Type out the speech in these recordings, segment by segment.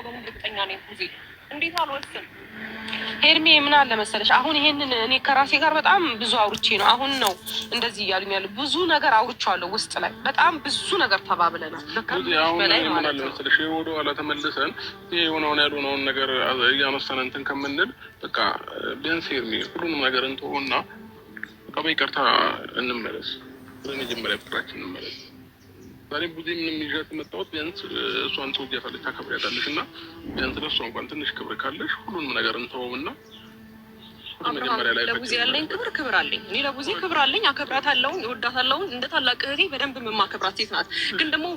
በሙሉ እርግጠኛ ነኝ። ጊዜ እንዴት አልወስን ሄርሜ ምን አለ መሰለሽ፣ አሁን ይሄንን እኔ ከራሴ ጋር በጣም ብዙ አውርቼ ነው አሁን ነው እንደዚህ እያሉኝ ያሉ። ብዙ ነገር አውርቼዋለሁ፣ ውስጥ ላይ በጣም ብዙ ነገር ተባብለናል። በላይ ማለት ነው መሰለሽ ወደ ኋላ ተመልሰን ይሄ የሆነውን ያልሆነውን ነገር እያነሳን እንትን ከምንል በቃ ቢያንስ ሄርሜ ሁሉንም ነገር እንተውና በቃ በይቅርታ እንመለስ፣ ወደ መጀመሪያ ፍቅራችን እንመለስ። ዛሬ ብዙ ምንም ይዣት መጣሁት ቢያንስ እሷን ሰው እያታለች ታከብሪያታለሽ እና ቢያንስ ለእሷ እንኳን ትንሽ ክብር ካለሽ ሁሉንም ነገር እንተውምና ለቡዜ ያለኝ ክብር አለኝ። እኔ ለቡዜ ክብር አለኝ፣ አከብራታለሁ፣ እወዳታለሁ። እንደ ታላቅ እህቴ በደንብ የማከብራት ሴት ናት። ግን ደግሞ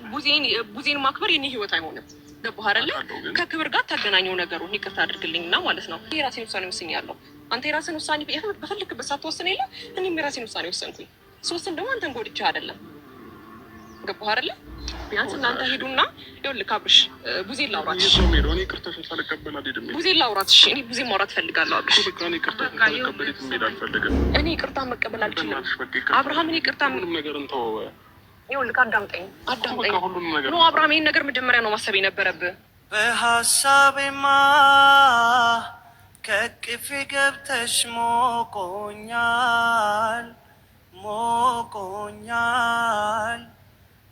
ቡዜን ማክበር የኔ ህይወት አይሆንም። ገባህ አይደለ? ከክብር ጋር ታገናኘው ነገሩን ይቅርታ አድርግልኝና ማለት ነው። የራሴን ውሳኔ ወስኛለሁ። አንተ የራስን ውሳኔ በፈለክበት ሳትወስን የለ እኔም የራሴን ውሳኔ ወሰንኩኝ። ሶስትን ደግሞ አንተን ጎድቼ አይደለም። ገባህ አይደለ? ቢያንስ እናንተ ሄዱና ይኸውልህ አብርሽ ቡዜን ላውራት። ቡዜን ላውራት። እሺ እኔ ቡዜን ማውራት ፈልጋለሁ አብርሽ። እኔ ይቅርታ መቀበል አልችልም አብርሃም። እኔ ይቅርታ ይኸውልህ አዳምጠኝ። ኖ አብርሃም ይሄን ነገር መጀመሪያ ነው ማሰብ የነበረብህ። በሀሳቤማ ከቅፌ ገብተሽ ሞቆኛል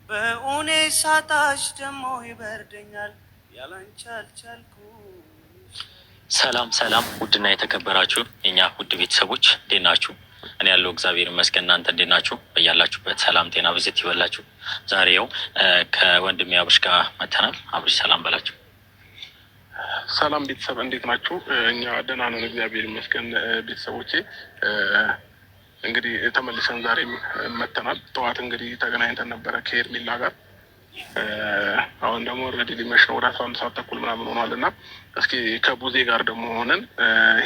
በእኔ ሳታሽ ደግሞ ይበርደኛል ያላንቺ አልቻልኩም። ሰላም ውድና የተከበራችሁ የኛ ውድ ቤተሰቦች እንዴት ናችሁ? እኔ ያለው እግዚአብሔር ይመስገን። እናንተ እንዴት ናችሁ? በያላችሁበት ሰላም ጤና ብዝት ይበላችሁ። ዛሬው ከወንድሜ አብርሽ ጋር መተናል። አብርሽ ሰላም በላችሁ። ሰላም ቤተሰብ እንዴት ናችሁ? እኛ ደህና ነን እግዚአብሔር ይመስገን። ቤተሰቦቼ እንግዲህ ተመልሰን ዛሬም መተናል። ጠዋት እንግዲህ ተገናኝተን ነበረ ከሄርሜላ ጋር። አሁን ደግሞ ኦልሬዲ ሊመሽ ነው፣ ወደ 11 ሰዓት ተኩል ምናምን ሆኗል እና እስኪ ከቡዜ ጋር ደግሞ ሆነን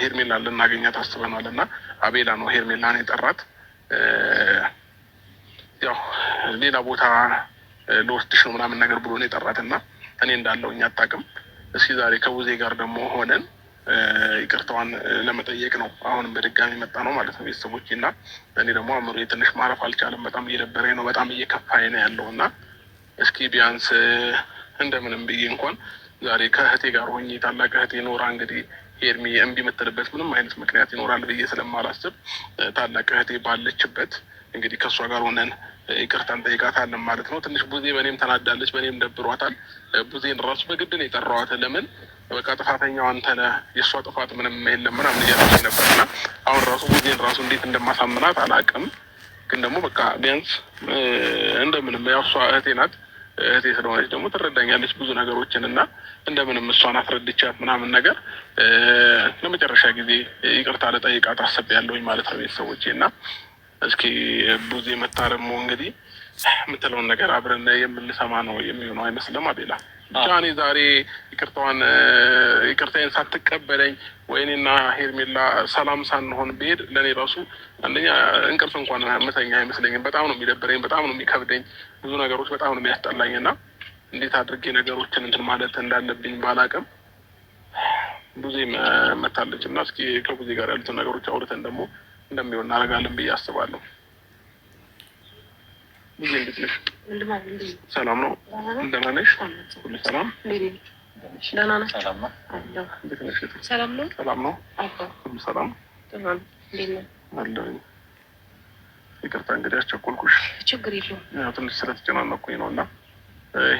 ሄርሜላን ልናገኛት አስበናል እና አቤላ ነው ሄርሜላን የጠራት። ያው ሌላ ቦታ ልወስድሽ ነው ምናምን ነገር ብሎ ነው የጠራት እና እኔ እንዳለው እኛ አታውቅም። እስኪ ዛሬ ከቡዜ ጋር ደግሞ ሆነን ይቅርታዋን ለመጠየቅ ነው አሁንም በድጋሚ መጣ ነው ማለት ነው ቤተሰቦች። እና እኔ ደግሞ አእምሮዬ ትንሽ ማረፍ አልቻለም። በጣም እየደበረኝ ነው፣ በጣም እየከፋኝ ነው ያለው እና እስኪ ቢያንስ እንደምንም ብዬ እንኳን ዛሬ ከእህቴ ጋር ሆኜ ታላቅ እህቴ ኖራ እንግዲህ ሄርሚ እምቢ የምትልበት ምንም አይነት ምክንያት ይኖራል ብዬ ስለማላስብ ታላቅ እህቴ ባለችበት እንግዲህ ከእሷ ጋር ሆነን ይቅርታን ጠይቃታለን ማለት ነው። ትንሽ ቡዜ በእኔም ተናዳለች፣ በእኔም ደብሯታል። ቡዜን ራሱ በግድ ነው የጠራዋት። ለምን በቃ ጥፋተኛው አንተ ነህ፣ የእሷ ጥፋት ምንም የለም ምናምን እያለች ነበር እና አሁን ራሱ ቡዜን ራሱ እንዴት እንደማሳምናት አላውቅም። ግን ደግሞ በቃ ቢያንስ እንደምንም ያው እሷ እህቴ ናት፣ እህቴ ስለሆነች ደግሞ ትረዳኛለች ብዙ ነገሮችን እና እንደምንም እሷን አስረድቻት ምናምን ነገር ለመጨረሻ ጊዜ ይቅርታ ልጠይቃት አስቤያለሁኝ ማለት ነው ቤተሰቦቼ። እና እስኪ ቡዜ መታ ደግሞ እንግዲህ የምትለውን ነገር አብረን የምንሰማ ነው የሚሆነው አይመስልም አቤላ? ብቻ እኔ ዛሬ ይቅርታዬን ሳትቀበለኝ ወይኔና ሄርሜላ ሰላም ሳንሆን ብሄድ ለእኔ ራሱ አንደኛ እንቅልፍ እንኳን ምተኛ አይመስለኝም። በጣም ነው የሚደብረኝ፣ በጣም ነው የሚከብደኝ፣ ብዙ ነገሮች በጣም ነው የሚያስጠላኝ እና እንዴት አድርጌ ነገሮችን እንትን ማለት እንዳለብኝ ባላቅም ቡዜ መታለች እና እስኪ ከቡዜ ጋር ያሉትን ነገሮች አውርተን ደግሞ እንደሚሆን እናደርጋለን ብዬ አስባለሁ። ቡዜ እንዴት ነሽ? ሰላም ነው? ደህና ነሽ? ሁሉ ሰላም? ደህና ነሽ? ሰላም ነው? ሰላም ነው? ሁሉ ሰላም? አለሁኝ። ይቅርታ እንግዲህ አስቸኮልኩሽ። ችግር የለውም። ያው ትንሽ ስለተጨናነኩኝ ነው እና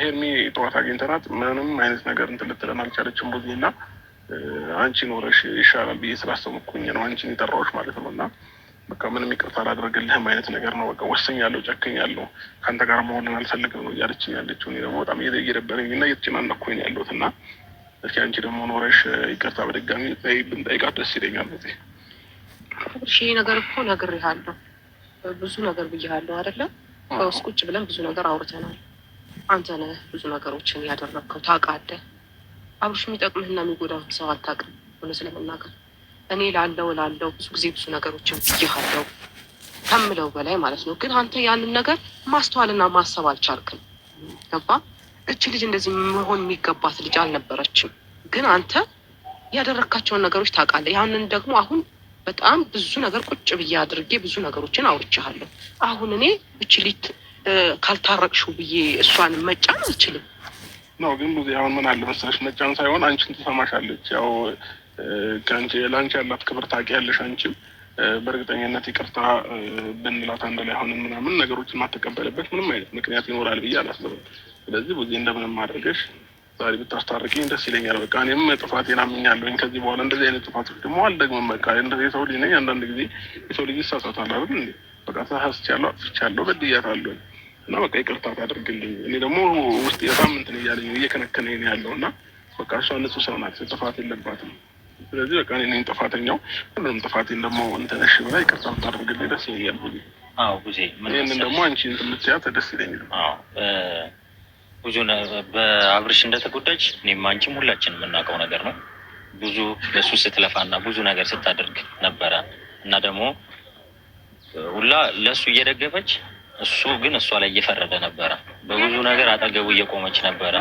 ሄርሚ ጠዋት አግኝተናት ምንም አይነት ነገር እንትን ልትለን አልቻለችም ቡዜ እና አንቺ ኖረሽ ይሻላል ብዬ ስላሰብኩኝ ነው አንቺን የጠራሁሽ ማለት ነው እና በቃ ምንም ይቅርታ አላደርግልህም አይነት ነገር ነው። በቃ ወስኛለሁ፣ ጨክኛለሁ፣ ከአንተ ጋር መሆንን አልፈልግም ነው እያለችኝ ያለችው። እኔ ደግሞ በጣም እየደበረኝ እና እየተጨናነኩኝ ያለሁት እና እስኪ አንቺ ደግሞ ኖረሽ ይቅርታ በድጋሚ ብንጠይቃት ደስ ይለኛል። ጊዜ እሺ ነገር እኮ ነግሬሃለሁ፣ ብዙ ነገር ብዬሃለሁ አይደለም? በውስጥ ቁጭ ብለን ብዙ ነገር አውርተናል። አንተ ነህ ብዙ ነገሮችን ያደረግከው ታውቃለህ። አብርሽ የሚጠቅምህና የሚጎዳህን ሰው አታውቅም። እውነት ለመናገር እኔ ላለው ብዙ ጊዜ ብዙ ነገሮችን ብዬሃለሁ ከምለው በላይ ማለት ነው። ግን አንተ ያንን ነገር ማስተዋልና ማሰብ አልቻልክም። ገባ? እች ልጅ እንደዚህ መሆን የሚገባት ልጅ አልነበረችም። ግን አንተ ያደረካቸውን ነገሮች ታውቃለህ። ያንን ደግሞ አሁን በጣም ብዙ ነገር ቁጭ ብዬ አድርጌ ብዙ ነገሮችን አውርቻለሁ። አሁን እኔ እች ልጅ ካልታረቅሽው ብዬ እሷን መጫን አልችልም። ነው። ግን ብዙ አሁን ምን አለ መሰለሽ መጫን ሳይሆን አንቺን ትሰማሻለች። ያው ከአንቺ ለአንቺ ያላት ክብር ታውቂያለሽ። አንቺም በእርግጠኝነት ይቅርታ ብንላት አንድ ላይ ሆነን ምናምን ነገሮችን ማተቀበልበት ምንም አይነት ምክንያት ይኖራል ብዬ አላስብም። ስለዚህ ብዙ እንደምንም አድርገሽ ዛሬ ብታስታርቂኝ ደስ ይለኛል። በቃ እኔም ጥፋቴን አምኛለሁኝ። ከዚህ በኋላ እንደዚህ አይነት ጥፋቶች ደግሞ አልደግምም። በቃ እንደዚህ የሰው ልጅ ነኝ። አንዳንድ ጊዜ የሰው ልጅ ይሳሳታል አይደል እንዴ? በቃ ተሳስቻለሁ፣ አጥፍቻለሁ፣ በድያታለሁ እና በቃ ይቅርታ ታደርግልኝ። እኔ ደግሞ ውስጥ በጣም እንትን እያለኝ እየከነከነኝ ነው ያለው እና በቃ እሷ ንጹህ ሰው ናት፣ ጥፋት የለባትም። ስለዚህ በቃ እኔ ጥፋተኛው፣ ሁሉንም ጥፋቴን ደግሞ እንትነሽ ብላ ይቅርታ ታደርግልኝ ደስ ይለኛል። ብዙ ጊዜ ይህንን ደግሞ አንቺ እንትን የምትያት ደስ ይለኛል። ብዙ በአብርሽ እንደተጎዳች እኔም አንቺም ሁላችንም የምናውቀው ነገር ነው። ብዙ ለሱ ስትለፋና ብዙ ነገር ስታደርግ ነበረ እና ደግሞ ሁላ ለሱ እየደገፈች እሱ ግን እሷ ላይ እየፈረደ ነበረ። በብዙ ነገር አጠገቡ እየቆመች ነበረ።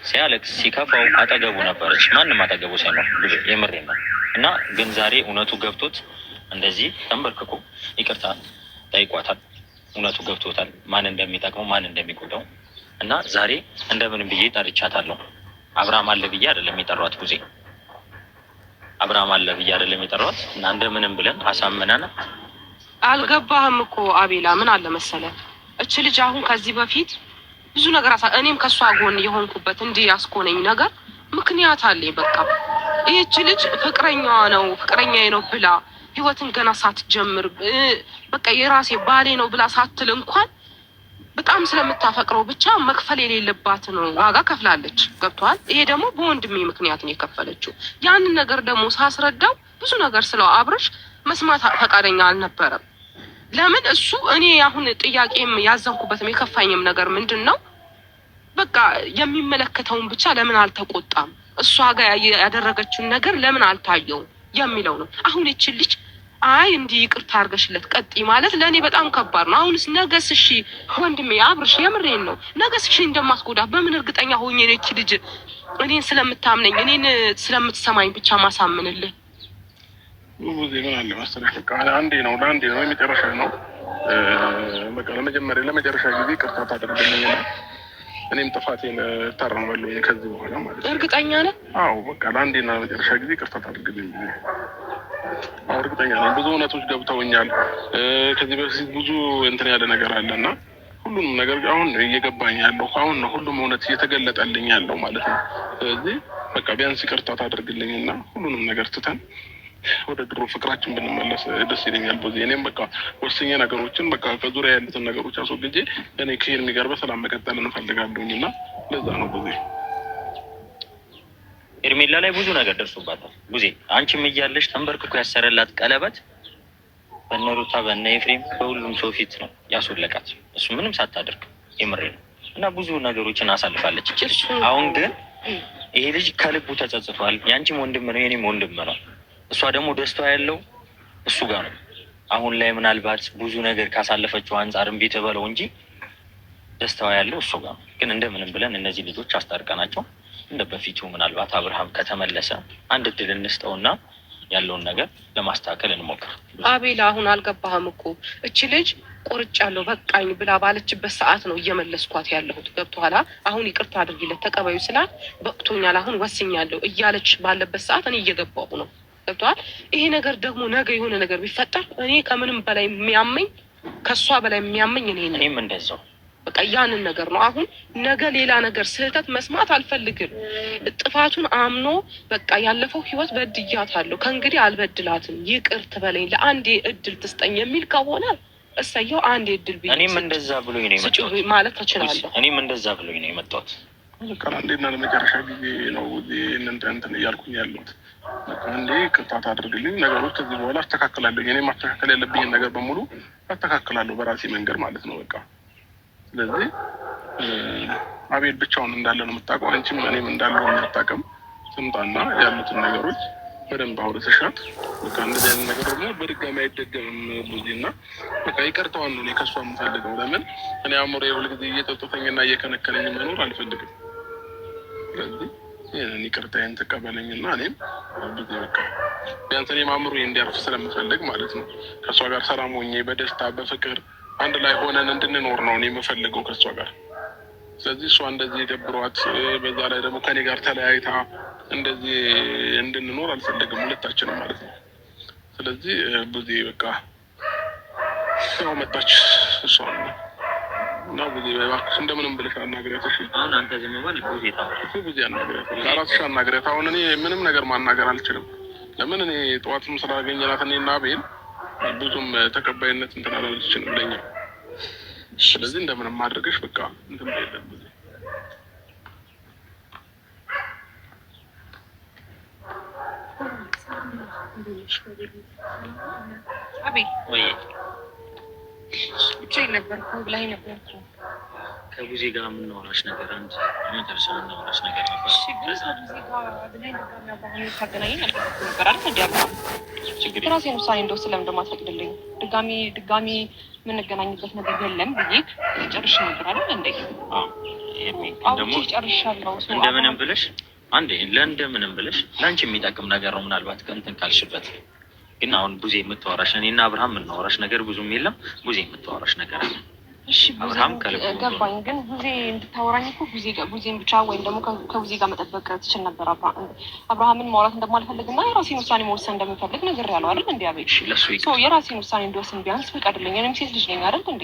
ሲያለቅስ ሲከፋው አጠገቡ ነበረች። ማንም አጠገቡ ሳይኖር የምሬ ነው። እና ግን ዛሬ እውነቱ ገብቶት እንደዚህ ተንበርክኮ ይቅርታ ጠይቋታል። እውነቱ ገብቶታል፣ ማን እንደሚጠቅመው ማን እንደሚጎዳው እና ዛሬ እንደምንም ብዬ ጠርቻታለሁ። አብርሃም አለ ብዬ አይደለም የጠሯት ጊዜ አብርሃም አለ ብዬ አይደለም የጠሯት እና እንደምንም ብለን አሳምነን። አልገባህም እኮ አቤላ፣ ምን አለ መሰለህ እች ልጅ አሁን ከዚህ በፊት ብዙ ነገር እኔም ከሷ ጎን የሆንኩበት እንዲህ ያስኮነኝ ነገር ምክንያት አለኝ። በቃ ይህች ልጅ ፍቅረኛዬ ነው ብላ ህይወትን ገና ሳትጀምር በቃ የራሴ ባሌ ነው ብላ ሳትል እንኳን በጣም ስለምታፈቅረው ብቻ መክፈል የሌለባትን ዋጋ ከፍላለች። ገብቷል? ይሄ ደግሞ በወንድሜ ምክንያት ነው የከፈለችው። ያንን ነገር ደግሞ ሳስረዳው ብዙ ነገር ስለው አብርሽ መስማት ፈቃደኛ አልነበረም። ለምን እሱ እኔ አሁን ጥያቄም ያዘንኩበትም የከፋኝም ነገር ምንድን ነው፣ በቃ የሚመለከተውን ብቻ ለምን አልተቆጣም፣ እሷ ጋር ያደረገችውን ነገር ለምን አልታየውም የሚለው ነው። አሁን ይችል ልጅ አይ እንዲህ ይቅርታ አድርገሽለት ቀጥይ ማለት ለእኔ በጣም ከባድ ነው። አሁንስ ነገስ እሺ ወንድሜ አብርሽ የምሬን ነው፣ ነገስ እሺ እንደማስጎዳ በምን እርግጠኛ ሆኜ ነው ይች ልጅ እኔን ስለምታምነኝ እኔን ስለምትሰማኝ ብቻ ማሳምንልህ? ብዙ ምን አለ መሰለሽ በቃ አንዴ ነው የመጨረሻ ነው። በቃ ለመጨረሻ ጊዜ ይቅርታ ታደርግልኝና እኔም ጥፋቴን እታረማለሁ ከዚህ በኋላ ማለት ነው። እርግጠኛ ነህ? አዎ በቃ ለአንዴና ለመጨረሻ ጊዜ ይቅርታ ታደርግልኝ። አዎ እርግጠኛ ነኝ። ብዙ እውነቶች ገብተውኛል። ከዚህ በፊት ብዙ እንትን ያለ ነገር አለና ሁሉንም ነገር አሁን እየገባኝ ያለው አሁን ነው። ሁሉም እውነት እየተገለጠልኝ ያለው ማለት ነው። ስለዚህ በቃ ቢያንስ ይቅርታ ታደርግልኝና ሁሉንም ነገር ትተን ወደ ድሮ ፍቅራችን ብንመለስ ደስ ይለኛል። በዚህ እኔም በቃ ወስኜ ነገሮችን በቃ ከዙሪያ ያሉትን ነገሮች አስወግጄ እኔ ከሄርሚ ጋር በሰላም መቀጠል እንፈልጋለሁኝ እና ለዛ ነው ብዙ ሄርሜላ ላይ ብዙ ነገር ደርሶባታል። ብዙ አንቺም እያለሽ ተንበርክኮ ያሰረላት ቀለበት በእነ ሩታ በእነ ኤፍሬም በሁሉም ሰው ፊት ነው ያስወለቃት፣ እሱ ምንም ሳታደርግ የምሬ ነው። እና ብዙ ነገሮችን አሳልፋለች። አሁን ግን ይሄ ልጅ ከልቡ ተጸጽቷል። የአንቺም ወንድም ነው የኔም ወንድም ነው። እሷ ደግሞ ደስታ ያለው እሱ ጋር ነው። አሁን ላይ ምናልባት ብዙ ነገር ካሳለፈችው አንጻርም ቤት በለው እንጂ ደስታዋ ያለው እሱ ጋር ነው። ግን እንደምንም ብለን እነዚህ ልጆች አስታርቀናቸው እንደ በፊቱ ምናልባት አብርሃም ከተመለሰ አንድ እድል እንስጠውና ያለውን ነገር ለማስተካከል እንሞክር። አቤላ አሁን አልገባህም እኮ እቺ ልጅ ቆርጫለሁ በቃኝ ብላ ባለችበት ሰዓት ነው እየመለስኳት ያለሁት። ገብቶሃል? አሁን ይቅርታ አድርጊለት ተቀበዩ ስላት በቅቶኛል አሁን ወስኛለሁ እያለች ባለበት ሰዓት እኔ እየገባሁ ነው። ገብቶሃል? ይሄ ነገር ደግሞ ነገ የሆነ ነገር ቢፈጠር እኔ ከምንም በላይ የሚያመኝ ከሷ በላይ የሚያመኝ እኔም እንደዛው በቃ ያንን ነገር ነው። አሁን ነገ ሌላ ነገር ስህተት መስማት አልፈልግም። ጥፋቱን አምኖ በቃ ያለፈው ህይወት በድያታለሁ ከእንግዲህ አልበድላትም ይቅር ትበለኝ ለአንዴ እድል ትስጠኝ የሚል ከሆነ እሰየው አንዴ እድል ቢል እኔም እንደዛ ብሎኝ ነው የመጣሁት ማለት ተችላለሁ። እኔም እንደዛ ብሎኝ ነው የመጣሁት። በቃ አንዴና ለመጨረሻ ጊዜ ነው እንትን እያልኩኝ ያለሁት። በቃ አንዴ ይቅርታ ታደርግልኝ፣ ነገሮች ከዚህ በኋላ አስተካክላለሁ። እኔ ማስተካከል ያለብኝን ነገር በሙሉ አስተካክላለሁ በራሴ መንገድ ማለት ነው። በቃ ስለዚህ አቤል ብቻውን እንዳለ ነው የምታውቀው፣ አንቺም እኔም እንዳለው የምታውቀም። ስምጣና ያሉትን ነገሮች በደንብ አውርተሻት በቃ እንደዚህ አይነት ነገር ደግሞ በድጋሚ አይደገምም ብዙና በቃ ይቅርታዋን ነው እኔ ከሷ የምፈልገው። ለምን እኔ አእምሮዬ ሁልጊዜ እየጠጡተኝና እየከነከለኝ መኖር አልፈልግም። ስለዚህ ይህንን ይቅርታዬን ተቀበለኝና እኔም ብዙ በቃ ቢያንስ እኔም አእምሮዬ እንዲያርፍ ስለምፈልግ ማለት ነው ከእሷ ጋር ሰላም ሆኜ በደስታ በፍቅር አንድ ላይ ሆነን እንድንኖር ነው እኔ የምፈልገው ከእሷ ጋር። ስለዚህ እሷ እንደዚህ ደብሯት በዛ ላይ ደግሞ ከኔ ጋር ተለያይታ እንደዚህ እንድንኖር አልፈለግም ሁለታችንም ማለት ነው። ስለዚህ ብዙ በቃ ያው መጣች እሷ እና ብዙ እባክሽ እንደምንም ብለሽ አናግሪያት። እሺ አሁን አንተ ዝም በል ብዙ አናግሪያት፣ ለራስሽ አናግሪያት። አሁን እኔ ምንም ነገር ማናገር አልችልም። ለምን እኔ ጠዋትም ስላገኘናት እኔና አቤል ብዙም ተቀባይነት እንትን አላለችንም ለኛ። ስለዚህ እንደምንም አድርገሽ በቃ እንትን በይለን ብዙ አቤል ወይ ብቻዬን ነበርኩ ብላኝ ነበርኩ። ከቡዜ ጋር የምናወራሽ ነገር አንድ የመጨረሻ የምናወራሽ ነገር ነበር። እሺ ግን ከቡዜ ጋር ብላኝ ነበር ታገናኘኝ አልነበርኩም ነበር አይደል? እንዲያውም የራሴን ውሳኔ እንደው ስለምንደማትፈቅድልኝ ድጋሚ የምንገናኝበት ነገር የለም ብዬ ጨርሽ ነበር አይደል? እንዴ ደግሞ ጨርሻለሁ። እንደምንም ብለሽ አንዴ ለእንደምንም ብለሽ ለአንቺ የሚጠቅም ነገር ነው ምናልባት ከእንትን ካልሽበት። ግን አሁን ቡዜ የምታወራሽ እኔና አብርሃም የምናወራሽ ነገር ብዙም የለም። ቡዜ የምታወራሽ ነገር አለ። እሺ ገባኝ። ግን ቡዜ እንድታወራኝ እኮ ቡዜን ብቻ ወይም ደግሞ ከቡዜ ጋር መጠበቅ ትችል ነበር። አብርሃምን ማውራት እንደማልፈልግና የራሴን ውሳኔ መወሰን እንደምፈልግ ነገር ያለው አይደል? እንዲ አቤል የራሴን ውሳኔ እንዲወስን ቢያንስ ፍቀድልኝ። እኔም ሴት ልጅ ነኝ አይደል? እንዴ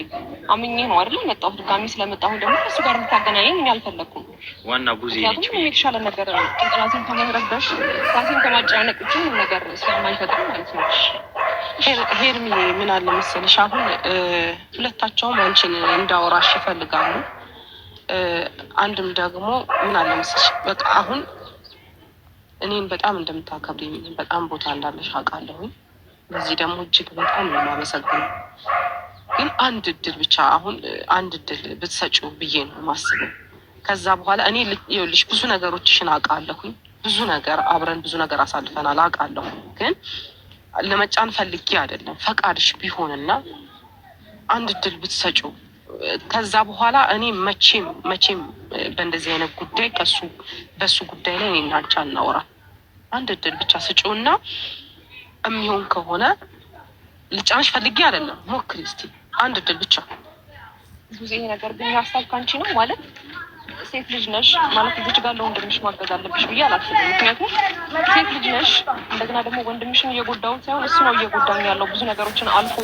አምኜ ነው አይደል መጣሁት። ድጋሚ ስለመጣሁ ደግሞ ከእሱ ጋር እንድታገናኘኝ እኔ አልፈለግኩም። ዋና ቡዜ ነች። የተሻለ ነገር ጭንቅላቴን ከመረበሽ ራሴን ከማጨናነቅ ውጭ ምንም ነገር ስለማይፈጥር ማለት ነው። ሄርሚ ምን አለ መሰለሽ፣ አሁን ሁለታቸውም አንቺን እንዳወራሽ ይፈልጋሉ። አንድም ደግሞ ምን አለ መሰለሽ፣ በቃ አሁን እኔን በጣም እንደምታከብሪኝ በጣም ቦታ እንዳለሽ አውቃለሁኝ። በዚህ ደግሞ እጅግ በጣም ነው የማመሰግነው። ግን አንድ እድል ብቻ አሁን አንድ እድል ብትሰጪው ብዬ ነው የማስበው። ከዛ በኋላ እኔ ይኸውልሽ ብዙ ነገሮችሽን አውቃለሁኝ። ብዙ ነገር አብረን ብዙ ነገር አሳልፈናል አውቃለሁ። ግን ለመጫን ፈልጌ አይደለም። ፈቃድሽ ቢሆንና አንድ እድል ብትሰጪው ከዛ በኋላ እኔ መቼም በእንደዚህ አይነት ጉዳይ በሱ ጉዳይ ላይ እኔና አንቺ አናወራ። አንድ እድል ብቻ ስጪውና የሚሆን ከሆነ ልጫንሽ ፈልጌ አይደለም። ሞክሪ እስኪ አንድ እድል ብቻ። ብዙ ይሄ ነገር ግን ሀሳብ ካንቺ ነው ማለት ሴት ልጅ ነሽ ማለት እዚህ ጋር ለወንድምሽ ማገዝ አለብሽ ብዬ አላስብም። ምክንያቱም ሴት ልጅ ነሽ፣ እንደገና ደግሞ ወንድምሽን እየጎዳውን ሳይሆን እሱ ነው እየጎዳኝ ያለው። ብዙ ነገሮችን አልፎ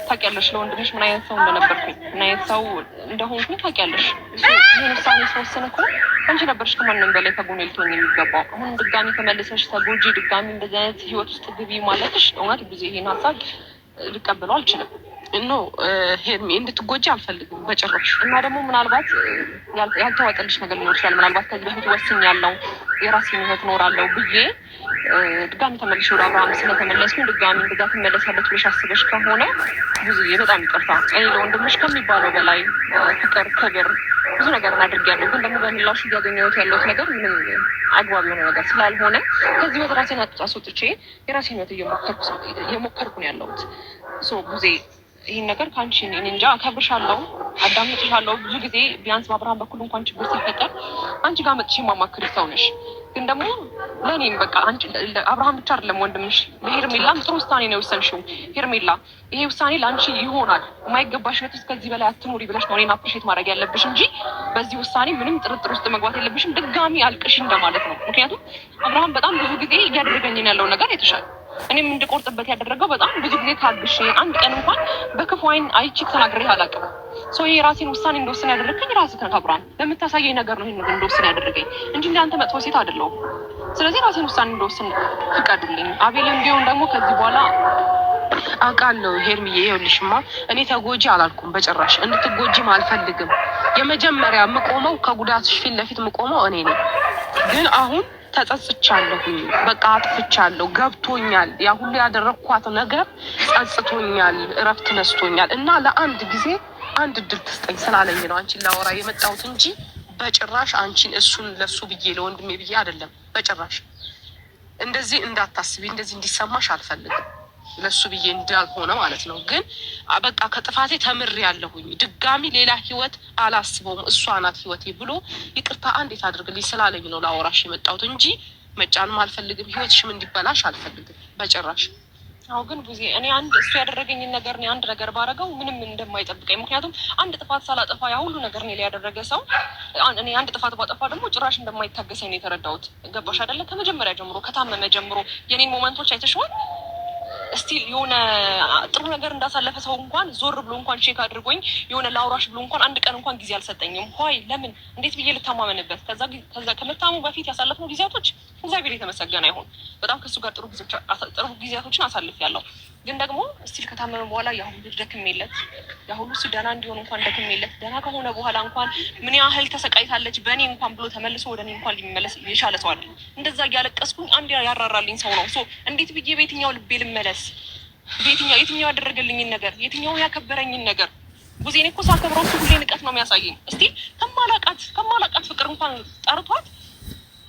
ታውቂያለሽ። ለወንድምሽ ምን አይነት ሰው እንደነበርኩኝ ምን አይነት ሰው እንደሆንኩኝ ታውቂያለሽ። ይህን ውሳኔ ስወስን እኮ አንቺ ነበርሽ ከማንም በላይ ከጎኔ ልትሆኝ የሚገባው። አሁን ድጋሚ ተመልሰሽ ተጎጂ ድጋሚ እንደዚህ አይነት ህይወት ውስጥ ግቢ ማለትሽ እውነት ጊዜ ይሄን ሀሳብ ልቀበለው አልችልም። ኖ ሄርሚ እንድትጎጂ አልፈልግም በጭራሽ። እና ደግሞ ምናልባት ያልተዋጠልሽ ነገር ሊኖር ይችላል። ምናልባት ከዚህ በፊት ወስኛለሁ የራሴን ህይወት እኖራለሁ ብዬ ድጋሚ ተመልሼ ወደ አብርሃም ስለተመለስኩኝ ድጋሚ እንደዛ ትመለሳለች ብለሽ አስበሽ ከሆነ ብዙዬ በጣም ይቅርታ። እኔ ለወንድምሽ ከሚባለው በላይ ፍቅር፣ ክብር ብዙ ነገር አድርጌያለሁ። ግን ደግሞ በምላሹ እያገኘሁት ያለሁት ነገር ምንም አግባብ የሆነ ነገር ስላልሆነ ከዚህ ወደ ራሴን አስወጥቼ የራሴን ህይወት እየሞከርኩ ነው ያለሁት። ብዙ ይህን ነገር ከአንቺ እኔ እንጃ አከብርሻለሁ፣ አዳምጥሻለሁ። ብዙ ጊዜ ቢያንስ በአብርሃም በኩል እንኳን ችግር ሲፈጠር አንቺ ጋር መጥቼ የማማክር ሰው ነሽ። ግን ደግሞ ለእኔም በቃ አንቺ አብርሃም ብቻ አይደለም ወንድምሽ፣ ለሄርሜላም ጥሩ ውሳኔ ነው የወሰንሽው። ሄርሜላ ይሄ ውሳኔ ለአንቺ ይሆናል፣ የማይገባሽ ህይወት ውስጥ ከዚህ በላይ አትኖሪ ብለሽ ነው እኔን አፕሪሼት ማድረግ ያለብሽ እንጂ በዚህ ውሳኔ ምንም ጥርጥር ውስጥ መግባት የለብሽም። ድጋሚ አልቅሽ እንደማለት ነው። ምክንያቱም አብርሃም በጣም ብዙ ጊዜ እያደረገኝን ያለው ነገር የተሻለ እኔም እንድቆርጥበት ያደረገው በጣም ብዙ ጊዜ ታግሼ አንድ ቀን እንኳን በክፉ አይን አይቼ ተናግሬ አላውቅም። ሰው የራሴን ውሳኔ እንደወስን ያደረገኝ ራስህ ነህ። አብርሃም በምታሳየኝ ነገር ነው ይሄን ነገር እንደወስን ያደረገኝ እንጂ እንዳንተ መጥፎ ሴት አይደለሁም። ስለዚህ ራሴን ውሳኔ እንደወስን ፍቀዱልኝ። አቤልም ቢሆን ደግሞ ከዚህ በኋላ አውቃለሁ። ሄርሚዬ ይኸውልሽማ እኔ ተጎጂ አላልኩም በጭራሽ፣ እንድትጎጂም አልፈልግም። የመጀመሪያ የምቆመው ከጉዳትሽ ፊት ለፊት የምቆመው እኔ ነኝ። ግን አሁን ተጸጽቻለሁኝ። በቃ አጥፍቻለሁ፣ ገብቶኛል። ያ ሁሉ ያደረኳት ነገር ጸጽቶኛል፣ እረፍት ነስቶኛል። እና ለአንድ ጊዜ አንድ እድል ትስጠኝ ስላለኝ ነው አንቺን ላወራ የመጣሁት እንጂ በጭራሽ አንቺን እሱን ለሱ ብዬ ለወንድሜ ብዬ አይደለም። በጭራሽ እንደዚህ እንዳታስቢ፣ እንደዚህ እንዲሰማሽ አልፈልግም። ለሱ ብዬ እንዳልሆነ ማለት ነው። ግን በቃ ከጥፋቴ ተምሬያለሁኝ። ድጋሚ ሌላ ህይወት አላስበውም። እሷ ናት ህይወቴ ብሎ ይቅርታ አንዴት አድርግልኝ ስላለኝ ነው ላወራሽ የመጣሁት እንጂ መጫንም አልፈልግም። ህይወትሽም እንዲበላሽ አልፈልግም በጭራሽ። አዎ ግን ቡዜ እኔ አንድ እሱ ያደረገኝን ነገር እኔ አንድ ነገር ባረገው ምንም እንደማይጠብቀኝ፣ ምክንያቱም አንድ ጥፋት ሳላጠፋ ያ ሁሉ ነገር እኔ ላይ ያደረገ ሰው እኔ አንድ ጥፋት ባጠፋ ደግሞ ጭራሽ እንደማይታገሰኝ ነው የተረዳሁት። ገባሽ አይደለ? ከመጀመሪያ ጀምሮ ከታመመ ጀምሮ የኔን ሞመንቶች አይተሽዋል። ስቲል የሆነ ጥሩ ነገር እንዳሳለፈ ሰው እንኳን ዞር ብሎ እንኳን ቼክ አድርጎኝ የሆነ ላውራሽ ብሎ እንኳን አንድ ቀን እንኳን ጊዜ አልሰጠኝም። ሆይ ለምን እንዴት ብዬ ልታማመንበት? ከዛ ከመታሙ በፊት ያሳለፍነው ጊዜያቶች እግዚአብሔር የተመሰገነ ይሁን። በጣም ከእሱ ጋር ጥሩ ጊዜያቶችን አሳልፌያለሁ። ግን ደግሞ ስቲል ከታመመ በኋላ ያሁሉ ደክሜለት ያሁሉ እሱ ደህና እንዲሆን እንኳን ደክሜለት ደህና ከሆነ በኋላ እንኳን ምን ያህል ተሰቃይታለች በእኔ እንኳን ብሎ ተመልሶ ወደ እኔ እንኳን ሊመለስ የቻለ ሰው አለ። እንደዛ እያለቀስኩኝ አንድ ያራራልኝ ሰው ነው። እንዴት ብዬ በየትኛው ልቤ ልመለስ? የትኛው ያደረገልኝን ነገር የትኛው ያከበረኝን ነገር ቡዜኔ እኮ ሳከብረው እሱ ሁሌ ንቀት ነው የሚያሳየኝ። እስቲ ከማላቃት ፍቅር እንኳን ጠርቷት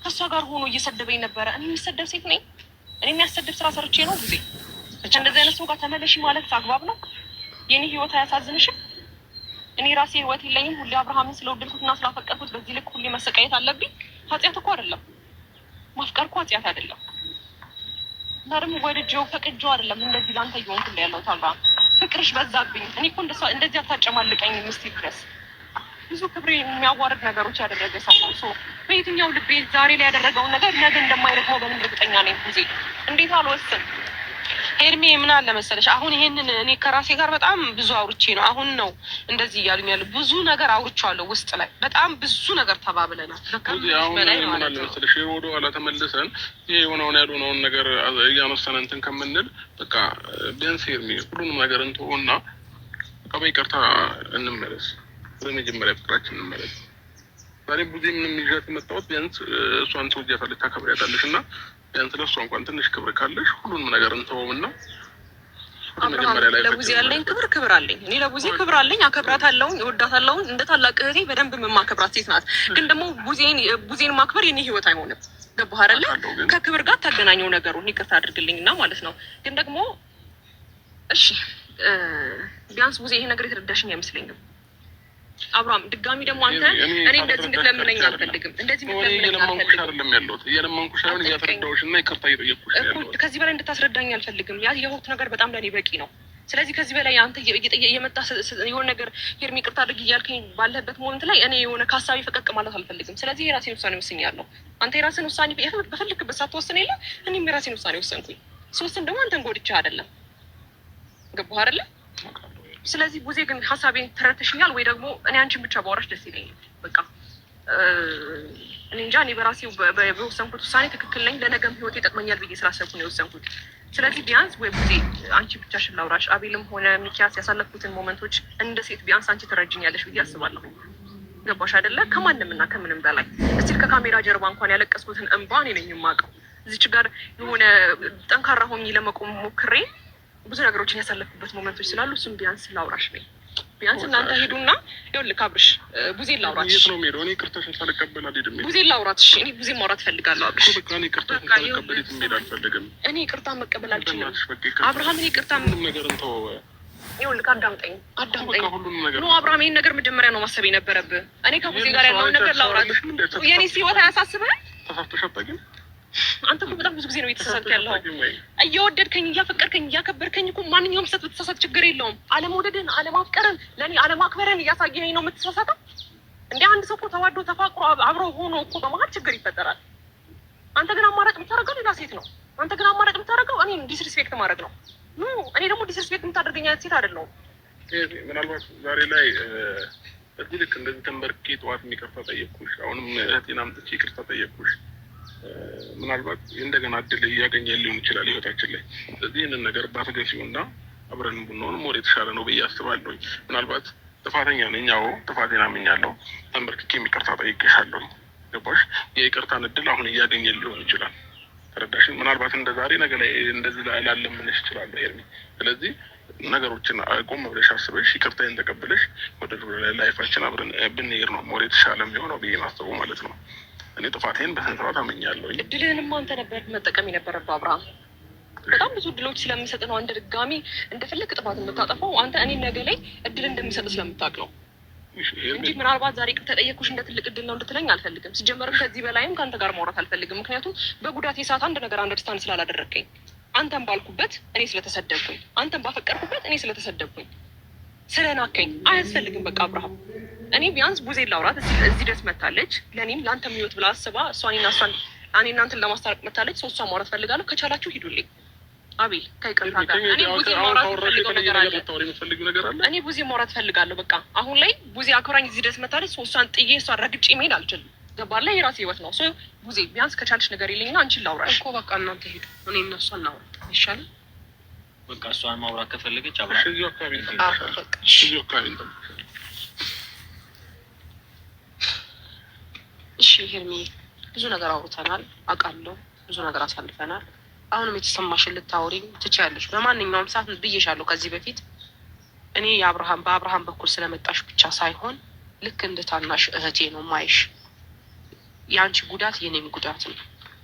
ከእሷ ጋር ሆኖ እየሰደበኝ ነበረ። እኔ የሚሰደብ ሴት ነኝ? እኔ የሚያሰድብ ስራ ሰርቼ ነው ቡዜ? እንደዚህ አይነት ሰው ጋር ተመለሽ ማለት አግባብ ነው? የኔ ህይወት አያሳዝንሽም? እኔ ራሴ ህይወት የለኝም? ሁሌ አብርሃምን ስለወደድኩትና ስላፈቀርኩት በዚህ ልክ ሁሌ መሰቃየት አለብኝ? ኃጢአት እኮ አይደለም ማፍቀር እኮ ኃጢአት አይደለም። እና ደግሞ ወድጄው ፈቅጄው አይደለም እንደዚህ ላንተ እየሆንኩ ያለሁት። አብርሃም ፍቅርሽ በዛብኝ። እኔ እኮ እንደዚህ አታጨማልቀኝ ምስቲ ድረስ ብዙ ክብሬ የሚያዋርድ ነገሮች ያደረገ ሰው ነው። በየትኛው ልቤ ዛሬ ላይ ያደረገውን ነገር ነገ እንደማይረግመው በምን እርግጠኛ ነኝ? ቡዜ እንዴት አልወስን? ኤርሚ ምን አለ መሰለሽ፣ አሁን ይሄንን እኔ ከራሴ ጋር በጣም ብዙ አውርቼ ነው አሁን ነው እንደዚህ እያሉኝ ያለ ብዙ ነገር አውርቼዋለሁ። ውስጥ ላይ በጣም ብዙ ነገር ተባብለናል። ምን አለ መሰለሽ ወደ ኋላ ተመልሰን ይሄ የሆነውን ያልሆነውን ነገር እያነሳን እንትን ከምንል በቃ ቢያንስ ኤርሚ ሁሉንም ነገር እንተውና በቃ በይቅርታ እንመለስ፣ በመጀመሪያ ፍቅራችን እንመለስ። ዛሬ ቡዜ ምንም ይዣት የመጣሁት ቢያንስ እሷን ትወጃታለሽ፣ ታከብሪያታለሽ እና ቢያንስ ለእሷ እንኳን ትንሽ ክብር ካለሽ ሁሉንም ነገር እንተውምና ለቡዜ ያለኝ ክብር አለኝ። እኔ ለቡዜ ክብር አለኝ፣ አከብራታለሁ፣ እወዳታለሁ። እንደ ታላቅ እህቴ በደንብ የማከብራት ሴት ናት። ግን ደግሞ ቡዜን ማክበር የኔ ህይወት አይሆንም። ገባህ አይደለ? ከክብር ጋር ታገናኘው ነገሩን ይቅርታ አድርግልኝና ማለት ነው። ግን ደግሞ እሺ ቢያንስ ቡዜ ይሄ ነገር የተረዳሽኝ አይመስለኝም። አብርሃም ድጋሚ ደግሞ አንተ እኔ እንደዚህ እንድትለምነኝ አልፈልግም። እንደዚህ እየለመንኩሽ አይደለም ያለሁት፣ እየለመንኩሽ ሳይሆን እያስረዳሁሽ እና ይቅርታ እየጠየቅኩሽ ነው ያለሁት። ከዚህ በላይ እንድታስረዳኝ አልፈልግም። ያ የሆት ነገር በጣም ለኔ በቂ ነው። ስለዚህ ከዚህ በላይ አንተ እየመጣ የሆነ ነገር ሄርሚ ይቅርታ አድርግ እያልከኝ ባለህበት ሞመንት ላይ እኔ የሆነ ከሀሳቤ ፈቀቅ ማለት አልፈልግም። ስለዚህ የራሴን ውሳኔ ወስኛለሁ። አንተ የራስን ውሳኔ በፈልክበት ሳትወስን የለ እኔም የራሴን ውሳኔ ወሰንኩኝ። ሶስትን ደግሞ አንተን ጎድቼ አይደለም። ገባህ አይደለ? ስለዚህ ቡዜ ግን ሀሳቤን ተረድተሽኛል ወይ? ደግሞ እኔ አንቺን ብቻ ባወራሽ ደስ ይለኛል። በቃ እኔ እንጃ፣ እኔ በራሴው በወሰንኩት ውሳኔ ትክክል ነኝ። ለነገም ህይወት ይጠቅመኛል ብዬ ስላሰብኩ ነው የወሰንኩት። ስለዚህ ቢያንስ ወይ ቡዜ አንቺ ብቻሽን ላውራሽ፣ አቤልም ሆነ ሚኪያስ ያሳለፍኩትን ሞመንቶች እንደ ሴት ቢያንስ አንቺ ትረጅኛለሽ ብዬ አስባለሁ። ገባሽ አይደለ? ከማንም እና ከምንም በላይ እስቲል ከካሜራ ጀርባ እንኳን ያለቀስኩትን እንባ እኔ ነኝ የማውቀው። እዚች ጋር የሆነ ጠንካራ ሆኜ ለመቆም ሞክሬ ብዙ ነገሮችን ያሳለፍኩበት ሞመንቶች ስላሉ እሱም ቢያንስ ላውራሽ ነኝ። ቢያንስ እናንተ ሄዱና ይኸውልህ አብርሽ ቡዜን ላውራትሽ። የት ነው የምሄደው? እኔ ይቅርታሽን ሳልቀበል አልሄድም። ቡዜን ላውራትሽ። እኔ ቡዜን ማውራት እፈልጋለሁ አብርሽ። በቃ እኔ ይቅርታሽን ሳልቀበል የትም መሄድ አልፈልግም። እኔ ይቅርታ መቀበል አልችልም አብርሃም። እኔ ይቅርታ ሁሉም ነገር እንተወው። ይኸውልህ አዳምጠኝ። ኖ አብርሃም ይሄን ነገር መጀመሪያ ነው ማሰብ የነበረብህ። እኔ ከቡዜ ጋር ያለውን ነገር ላውራትሽ። የኔስ ህይወት አያሳስብህም? ተሳስተሽ አታውቂም? አንተ እኮ በጣም ብዙ ጊዜ ነው የተሳሳትክ ያለው። እየወደድከኝ እያፈቀርከኝ እያከበርከኝ እኮ ማንኛውም ሰት ብትሳሳት ችግር የለውም። አለመውደድን አለማፍቀርን ለእኔ አለማክበርን እያሳየኸኝ ነው የምትሳሳተው። እንደ አንድ ሰው እኮ ተዋዶ ተፋቅሮ አብሮ ሆኖ እኮ በመሀል ችግር ይፈጠራል። አንተ ግን አማራጭ የምታደርገው ሌላ ሴት ነው። አንተ ግን አማራጭ የምታደርገው እኔ ዲስሪስፔክት ማድረግ ነው። እኔ ደግሞ ዲስሪስፔክት የምታደርገኝ አይነት ሴት አይደለሁም። ምናልባት ዛሬ ላይ እዚህ ልክ እንደዚህ ተንበርኬ ጠዋት ይቅርታ ጠየቅኩሽ፣ አሁንም እህቴን አምጥቼ ይቅርታ ጠየቅኩሽ። ምናልባት እንደገና እድል እያገኘ ሊሆን ይችላል ህይወታችን ላይ። ስለዚህ ይህንን ነገር ባትገፊውና አብረን ብንሆን ሞር የተሻለ ነው ብዬ አስባለሁኝ። ምናልባት ጥፋተኛ ነኝ፣ አዎ ጥፋቴን አምኛለሁ። ተንበርክኬ ይቅርታ ጠይቄሻለሁኝ። ገባሽ? የይቅርታን እድል አሁን እያገኘ ሊሆን ይችላል። ተረዳሽን? ምናልባት እንደ ዛሬ ነገ ላይ እንደዚህ ላለምንሽ ይችላለሁ ሄርሚ። ስለዚህ ነገሮችን ቆም ብለሽ አስበሽ ይቅርታዬን ተቀብለሽ ወደ ላይፋችን አብረን ብንሄድ ነው ሞር የተሻለ የሚሆነው ብዬ ማሰቡ ማለት ነው። እኔ ጥፋቴን በስንት ሰዓት አመኛለሁ። እድልህንማ አንተ ነበር መጠቀም የነበረብህ አብርሃም። በጣም ብዙ እድሎች ስለምሰጥ ነው አንድ ድጋሚ እንደፈለግ ጥፋት የምታጠፋው። አንተ እኔ ነገ ላይ እድል እንደምሰጥ ስለምታውቅ ነው እንጂ ምናልባት ዛሬ ቅር ተጠየቅኩሽ እንደ ትልቅ እድል ነው እንድትለኝ አልፈልግም። ሲጀመርም ከዚህ በላይም ከአንተ ጋር ማውራት አልፈልግም። ምክንያቱም በጉዳቴ ሰዓት አንድ ነገር አንደርስታንድ ስላላደረግከኝ አንተን ባልኩበት እኔ ስለተሰደብኩኝ፣ አንተን ባፈቀርኩበት እኔ ስለተሰደብኩኝ ስለናከኝ አያስፈልግም። በቃ አብርሃም እኔ ቢያንስ ቡዜን ላውራት እዚህ ድረስ መታለች። ለእኔም ለአንተ የሚወት ብላ አስባ እኔ እናንተን ለማስታረቅ መታለች። ሰው እሷን ማውራት ፈልጋለሁ። ከቻላችሁ ሂዱልኝ። አቤል ከይቅርታ ጋር እኔ ቡዜ ማውራት ፈልገው ነገር አለ። እኔ ቡዜ ማውራት ፈልጋለሁ። በቃ አሁን ላይ ቡዜ አክብራኝ እዚህ ድረስ መታለች። እሷን ጥዬ እሷን ረግጬ መሄድ አልችልም። ገባለ? የራሴ ህይወት ነው። ቡዜ ቢያንስ ከቻልሽ ነገር የለኝና አንቺን ላውራሽ እኮ በቃ እናንተ ሂዱ። እኔ እነሱ እናውራ ይሻላል። በቃ እሷን ማውራት ከፈለገች እሺ ሄርሚ፣ ብዙ ነገር አውርተናል፣ አውቃለሁ። ብዙ ነገር አሳልፈናል። አሁንም የተሰማሽን ልታወሪኝ ትችያለሽ በማንኛውም ሰዓት ብዬሻለሁ። ከዚህ በፊት እኔ በአብርሃም በኩል ስለመጣሽ ብቻ ሳይሆን ልክ እንደ ታናሽ እህቴ ነው ማይሽ። የአንቺ ጉዳት የኔም ጉዳት ነው።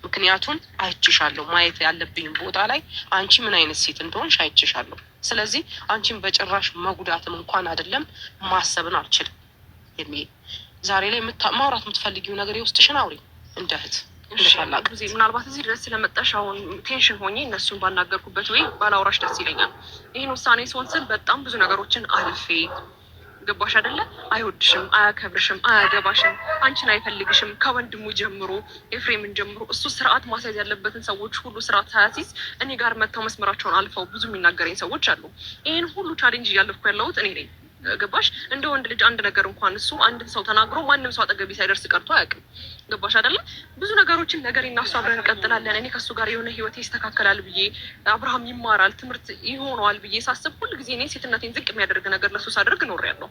ምክንያቱም አይችሻለሁ። ማየት ያለብኝ ቦታ ላይ አንቺ ምን አይነት ሴት እንደሆንሽ አይችሻለሁ። ስለዚህ አንቺን በጭራሽ መጉዳትም እንኳን አይደለም ማሰብን አልችልም። ሄርሚ፣ ዛሬ ላይ ማውራት የምትፈልጊው ነገር የውስጥሽን አውሪ እንደ እህት ጊዜ ምናልባት እዚህ ድረስ ስለመጣሽ አሁን ቴንሽን ሆኜ እነሱን ባናገርኩበት ወይ ባላውራሽ ደስ ይለኛል። ይህን ውሳኔ ሲሆን ስል በጣም ብዙ ነገሮችን አልፌ ገባሽ አይደለ? አይወድሽም፣ አያከብርሽም፣ አያገባሽም፣ አንቺን አይፈልግሽም። ከወንድሙ ጀምሮ ኤፍሬምን ጀምሮ እሱ ስርዓት ማስያዝ ያለበትን ሰዎች ሁሉ ስርዓት ሳያሲዝ እኔ ጋር መጥተው መስመራቸውን አልፈው ብዙ የሚናገረኝ ሰዎች አሉ። ይህን ሁሉ ቻሌንጅ እያለፍኩ ያለሁት እኔ ነኝ። ገባሽ? እንደ ወንድ ልጅ አንድ ነገር እንኳን እሱ አንድን ሰው ተናግሮ ማንም ሰው አጠገቢ ሳይደርስ ቀርቶ አያውቅም። ገባሽ አይደለም? ብዙ ነገሮችን ነገር እናሱ አብረን እንቀጥላለን። እኔ ከሱ ጋር የሆነ ህይወቴ ይስተካከላል ብዬ አብርሃም ይማራል ትምህርት ይሆነዋል ብዬ ሳስብ ሁል ጊዜ እኔ ሴትነቴን ዝቅ የሚያደርግ ነገር ለሱ ሳደርግ ኖሬያለሁ።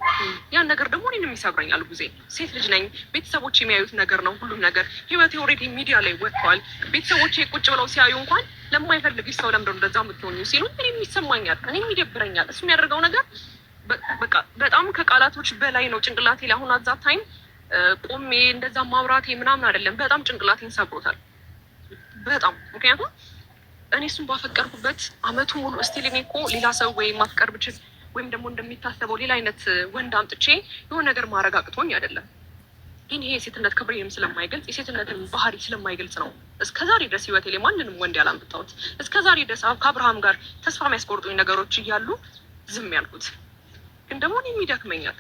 ያን ነገር ደግሞ እኔንም ይሰብረኛል። ጊዜ ሴት ልጅ ነኝ። ቤተሰቦች የሚያዩት ነገር ነው ሁሉም ነገር። ህይወቴ ኦልሬዲ ሚዲያ ላይ ወጥቷል። ቤተሰቦች ቁጭ ብለው ሲያዩ እንኳን ለማይፈልግሽ ሰው ለምንድነው እንደዛ የምትሆኙ ሲሉ እኔም ይሰማኛል፣ እኔም ይደብረኛል። እሱ የሚያደርገው ነገር በቃ በጣም ከቃላቶች በላይ ነው። ጭንቅላቴ ላይ አሁን አዛ ታይም ቆሜ እንደዛ ማውራቴ ምናምን አይደለም፣ በጣም ጭንቅላቴን ሰብሮታል በጣም። ምክንያቱም እኔ እሱን ባፈቀርኩበት አመቱ ሙሉ እስቲል እኔ እኮ ሌላ ሰው ወይ ማፍቀር ብችል ወይም ደግሞ እንደሚታሰበው ሌላ አይነት ወንድ አምጥቼ የሆነ ነገር ማድረግ አቅቶኝ አይደለም። ግን ይሄ የሴትነት ክብሬንም ስለማይገልጽ የሴትነትን ባህሪ ስለማይገልጽ ነው እስከዛሬ ድረስ ህይወቴ ላይ ማንንም ወንድ ያላምጥታሁት። እስከዛሬ ድረስ ከአብርሃም ጋር ተስፋ የሚያስቆርጡኝ ነገሮች እያሉ ዝም ያልኩት። ግን ደግሞ እኔም ይደክመኛል።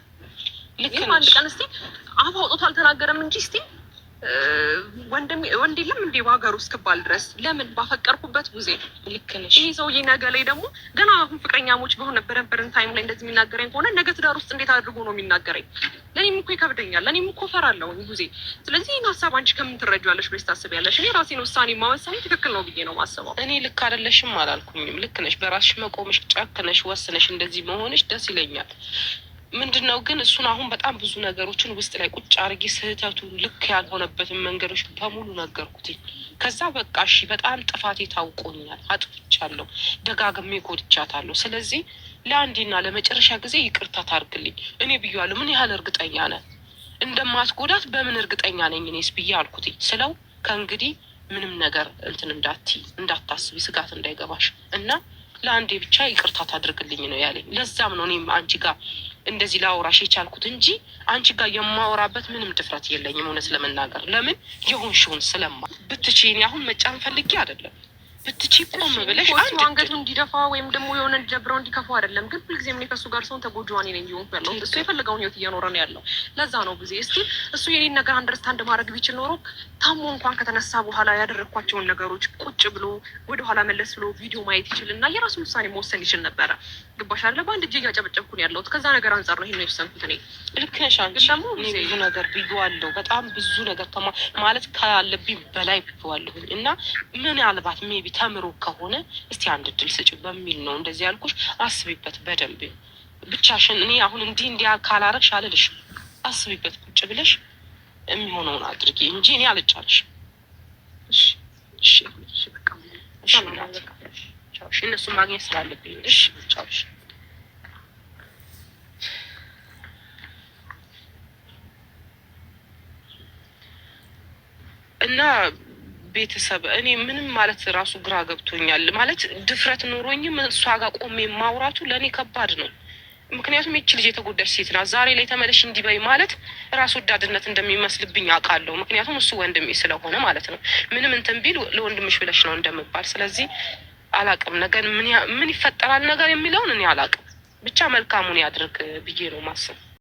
ይህም አንድ ቀን እስቲ አፍ አውጥቶ አልተናገረም እንጂ እስቲ ወንድ የለም እንዴ በሀገሩ እስክባል ድረስ ለምን ባፈቀርኩበት ጊዜ ልክ ነሽ። ይህ ሰውዬ ነገ ላይ ደግሞ ገና አሁን ፍቅረኛሞች በነበረን ታይም ላይ እንደዚህ የሚናገረኝ ከሆነ ነገ ትዳር ውስጥ እንዴት አድርጎ ነው የሚናገረኝ? ለእኔም እኮ ይከብደኛል፣ ለእኔም እኮ እፈራለሁ ጊዜ። ስለዚህ ይህን ሀሳብ አንቺ ከምን ትረጂዋለሽ ብለሽ ታስቢያለሽ? እኔ ራሴን ውሳኔ ማወሰኔ ትክክል ነው ብዬ ነው ማስበው። እኔ ልክ አይደለሽም አላልኩኝም። ልክ ነሽ። በራስሽ መቆምሽ፣ ጨክነሽ ወስነሽ እንደዚህ መሆንሽ ደስ ይለኛል። ምንድነው ግን እሱን አሁን በጣም ብዙ ነገሮችን ውስጥ ላይ ቁጭ አድርጌ ስህተቱን ልክ ያልሆነበትን መንገዶች በሙሉ ነገርኩት። ከዛ በቃ እሺ በጣም ጥፋቴ ታውቆኛል፣ አጥፍቻለሁ፣ ደጋግሜ ጎድቻታለሁ። ስለዚህ ለአንዴና ለመጨረሻ ጊዜ ይቅርታ ታርግልኝ። እኔ ብያለሁ። ምን ያህል እርግጠኛ ነህ እንደማትጎዳት? በምን እርግጠኛ ነኝ እኔስ ብዬ አልኩት ስለው ከእንግዲህ ምንም ነገር እንትን እንዳታስቢ፣ ስጋት እንዳይገባሽ እና ለአንዴ ብቻ ይቅርታ ታድርግልኝ ነው ያለኝ። ለዛም ነው እኔም አንቺ ጋር እንደዚህ ላውራሽ የቻልኩት እንጂ አንቺ ጋር የማወራበት ምንም ድፍረት የለኝም። እውነት ለመናገር ለምን የሆንሽውን ስለማ ብትቺ እኔ አሁን መጫን ፈልጌ አይደለም። ብትቺ ቆም ብለሽ አንድ አንገቱ እንዲደፋ ወይም ደግሞ የሆነ ጀብረው እንዲከፋው አይደለም። ግን ሁልጊዜ እኔ ከእሱ ጋር ሰውን ተጎጂዋኔ ነኝ እየሆንኩ ያለው። እሱ የፈለገውን ህይወት እየኖረ ነው ያለው። ለዛ ነው ጊዜ እስቲ እሱ የኔን ነገር አንደርስታንድ ማድረግ ቢችል ኖሮ ታሞ እንኳን ከተነሳ በኋላ ያደረግኳቸውን ነገሮች ቁጭ ብሎ ወደኋላ መለስ ብሎ ቪዲዮ ማየት ይችል እና የራሱን ውሳኔ መወሰን ይችል ነበረ። ግባሽ አለ በአንድ እጄ እያጨበጨብኩ ነው ያለሁት። ከዛ ነገር አንጻር ነው ይሄን ነው የወሰንኩት እኔ። ልክ ነሽ አንቺ። ደግሞ ብዙ ነገር ብዬዋለሁ። በጣም ብዙ ነገር ማለት ካለብኝ በላይ ብዬዋለሁኝ እና ምናልባት ሜቢ ተምሮ ከሆነ እስቲ አንድ እድል ስጭ በሚል ነው እንደዚህ ያልኩሽ። አስቢበት በደንብ ብቻሽን። እኔ አሁን እንዲህ ካላረግሽ አልልሽም። አስቢበት ቁጭ ብለሽ የሚሆነውን አድርጊ እንጂ እኔ አልጫልሽ። እሺ እሺ እሺ በቃ እሺ። እሺ እነሱ ማግኘት ስላለብኝ እሺ ቻውሽ። እና ቤተሰብ እኔ ምንም ማለት ራሱ ግራ ገብቶኛል። ማለት ድፍረት ኖሮኝም እሷ ጋር ቆሜ ማውራቱ ለእኔ ከባድ ነው። ምክንያቱም ይቺ ልጅ የተጎዳች ሴት ናት። ዛሬ ላይ ተመለሽ እንዲበይ ማለት ራስ ወዳድነት እንደሚመስልብኝ አውቃለሁ። ምክንያቱም እሱ ወንድሜ ስለሆነ ማለት ነው። ምንም እንትን ቢል ለወንድምሽ ብለሽ ነው እንደምባል። ስለዚህ አላቅም ነገር ምን ይፈጠራል ነገር የሚለውን እኔ አላቅም። ብቻ መልካሙን ያድርግ ብዬ ነው ማስብ።